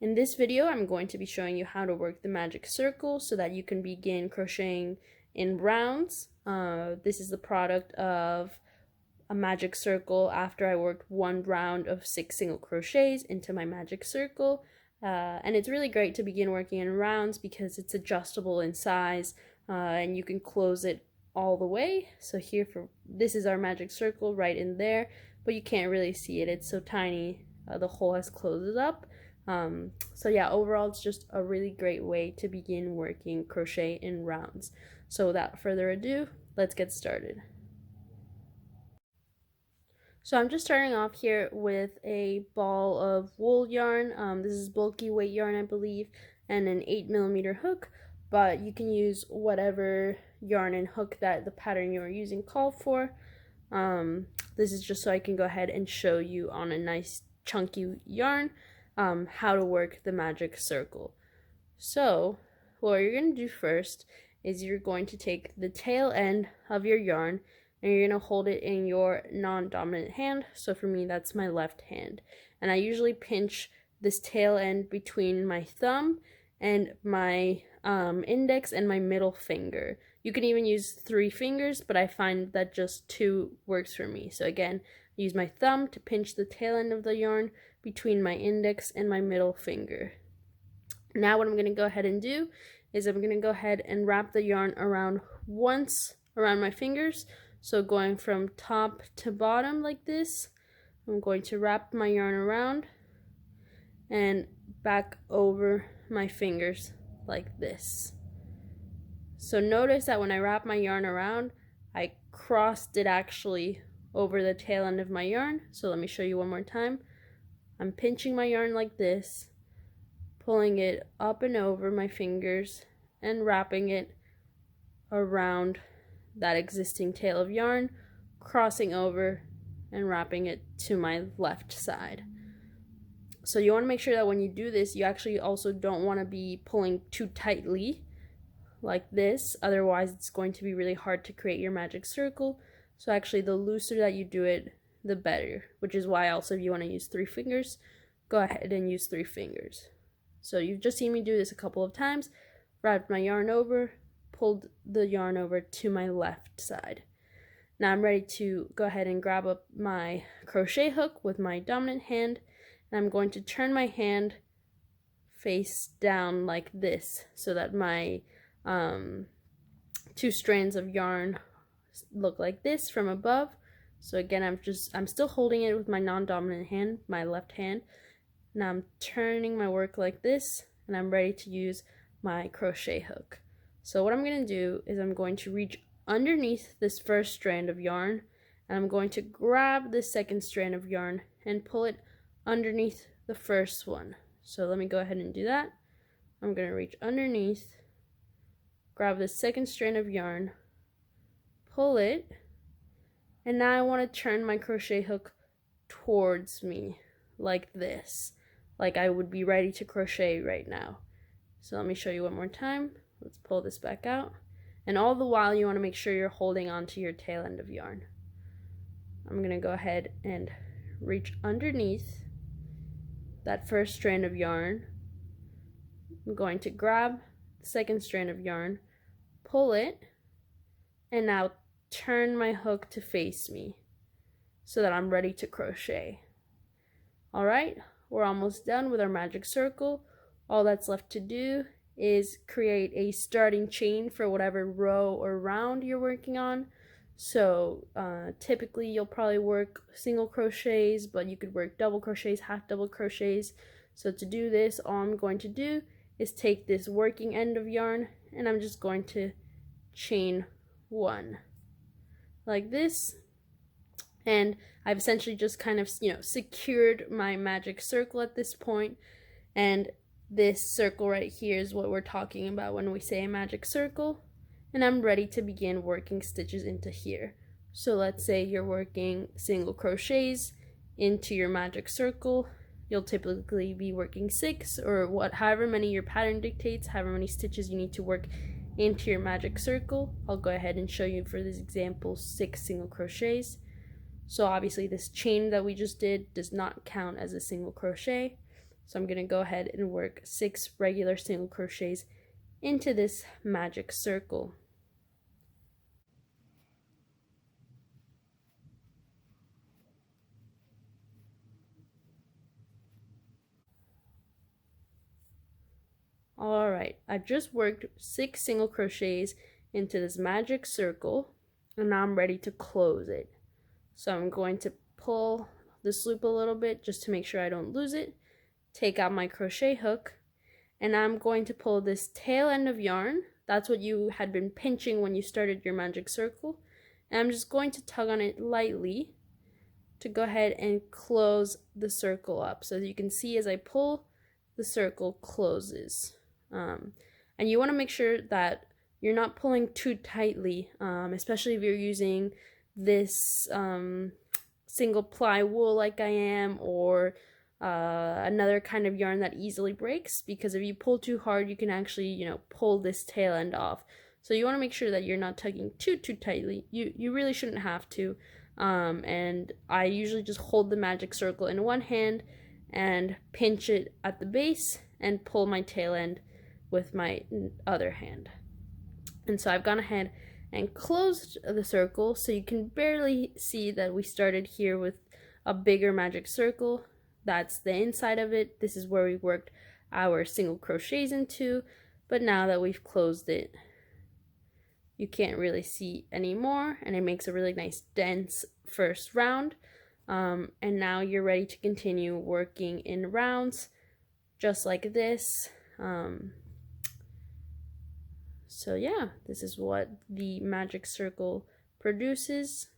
In this video, I'm going to be showing you how to work the magic circle so that you can begin crocheting in rounds. This is the product of a magic circle after I worked one round of 6 single crochets into my magic circle. And it's really great to begin working in rounds because it's adjustable in size and you can close it all the way. So this is our magic circle right in there, but you can't really see it. It's so tiny, the hole has closed up. So yeah, overall it's just a really great way to begin working crochet in rounds. So without further ado, let's get started. So I'm just starting off here with a ball of wool yarn. This is bulky weight yarn, I believe, and an 8mm hook, but you can use whatever yarn and hook that the pattern you're using call for. This is just so I can go ahead and show you on a nice chunky yarn how to work the magic circle. So what you're going to do first is you're going to take the tail end of your yarn and you're going to hold it in your non-dominant hand. So for me, that's my left hand. And I usually pinch this tail end between my thumb and my index and my middle finger. You can even use 3 fingers, but I find that just 2 works for me. So again, I use my thumb to pinch the tail end of the yarn between my index and my middle finger. Now what I'm going to go ahead and do is I'm going to go ahead and wrap the yarn around once around my fingers. So going from top to bottom like this, I'm going to wrap my yarn around and back over my fingers like this. So notice that when I wrap my yarn around, I crossed it actually over the tail end of my yarn. So let me show you one more time. I'm pinching my yarn like this, pulling it up and over my fingers and wrapping it around that existing tail of yarn, crossing over and wrapping it to my left side. So you want to make sure that when you do this, you actually also don't want to be pulling too tightly like this, otherwise it's going to be really hard to create your magic circle. So actually the looser that you do it, the better, which is why also if you want to use 3 fingers, go ahead and use 3 fingers. So you've just seen me do this a couple of times, wrapped my yarn over, pulled the yarn over to my left side. Now I'm ready to go ahead and grab up my crochet hook with my dominant hand, and I'm going to turn my hand face down like this so that my 2 strands of yarn look like this from above. So again, I'm still holding it with my non-dominant hand, my left hand. Now I'm turning my work like this, and I'm ready to use my crochet hook. So what I'm going to do is I'm going to reach underneath this first strand of yarn, and I'm going to grab the second strand of yarn and pull it underneath the first one. So let me go ahead and do that. I'm going to reach underneath, grab the second strand of yarn, pull it, and now I want to turn my crochet hook towards me like this, like I would be ready to crochet right now. So let me show you one more time. Let's pull this back out. And all the while you want to make sure you're holding onto your tail end of yarn. I'm going to go ahead and reach underneath that first strand of yarn. I'm going to grab the second strand of yarn, pull it, and now turn my hook to face me so that I'm ready to crochet. Alright, we're almost done with our magic circle. All that's left to do is create a starting chain for whatever row or round you're working on. So typically you'll probably work single crochets, but you could work double crochets, half double crochets. So to do this, all I'm going to do is take this working end of yarn and I'm just going to chain 1 like this, and I've essentially just kind of secured my magic circle at this point. And this circle right here is what we're talking about when we say a magic circle, and I'm ready to begin working stitches into here. So let's say you're working single crochets into your magic circle. You'll typically be working 6 or however many your pattern dictates, however many stitches you need to work into your magic circle. I'll go ahead and show you for this example 6 single crochets. So obviously this chain that we just did does not count as a single crochet. So I'm going to go ahead and work 6 regular single crochets into this magic circle. Alright, I just worked 6 single crochets into this magic circle, and now I'm ready to close it. So I'm going to pull this loop a little bit just to make sure I don't lose it, take out my crochet hook, and I'm going to pull this tail end of yarn. That's what you had been pinching when you started your magic circle, and I'm just going to tug on it lightly to go ahead and close the circle up. So you can see as I pull, the circle closes. And you want to make sure that you're not pulling too tightly, especially if you're using this single ply wool like I am, or another kind of yarn that easily breaks, because if you pull too hard, you can actually, pull this tail end off. So you want to make sure that you're not tugging too tightly. You really shouldn't have to. And I usually just hold the magic circle in one hand and pinch it at the base and pull my tail end with my other hand. And so I've gone ahead and closed the circle, so you can barely see that we started here with a bigger magic circle. That's the inside of it. This is where we worked our single crochets into, but now that we've closed it, you can't really see anymore, and it makes a really nice dense first round. And now you're ready to continue working in rounds just like this. So yeah, this is what the magic circle produces.